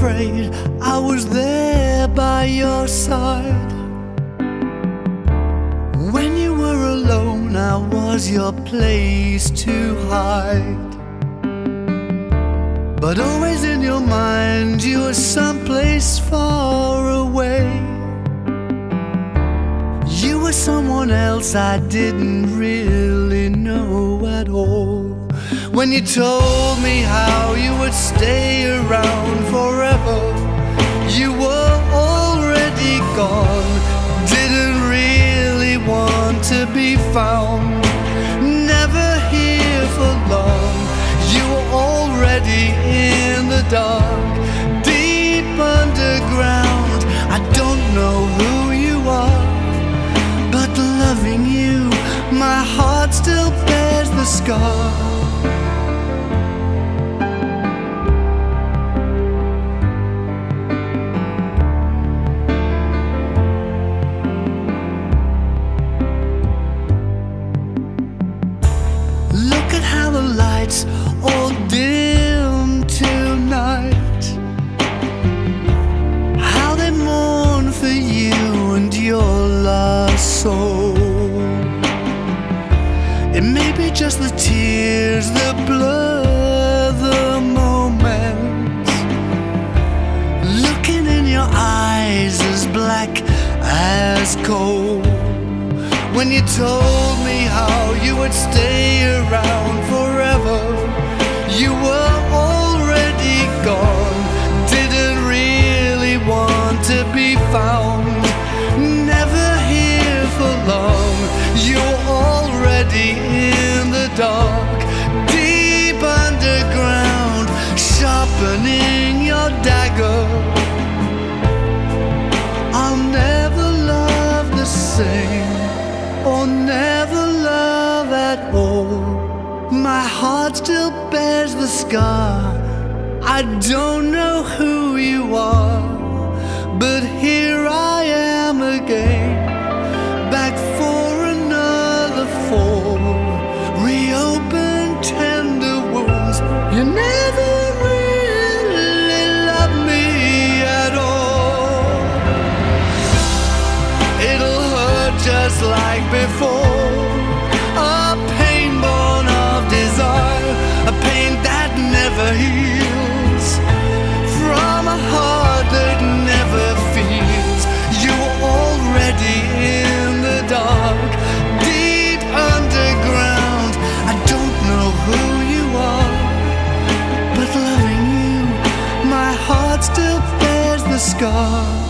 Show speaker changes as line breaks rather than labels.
afraid, I was there by your side. When you were alone, I was your place to hide. But always in your mind, you were someplace far away. You were someone else I didn't really know at all. When you told me how you would stay around forever, you were already gone. Didn't really want to be found, never here for long. You were already in the dark, deep underground. I don't know who you are, but loving you, my heart still bears the scar. Look at how the lights all dim tonight, how they mourn for you and your lost soul. It may be just the tears that blur the moments, looking in your eyes as black as coal. When you told me how you would stay around forever, you were already gone. Didn't really want to be found, never here for long. You were already in the dark, deep underground, sharpening your dagger. I'll never love the same, or never love at all. My heart still bears the scar. I don't know who you are, but here I am again, back for another fall. Reopen tender wounds. You never really loved me at all. It'll hurt just like before, a pain born of desire, a pain that never heals, from a heart that never feels. You were already in the dark, deep underground. I don't know who you are, but loving you, my heart still bears the scar.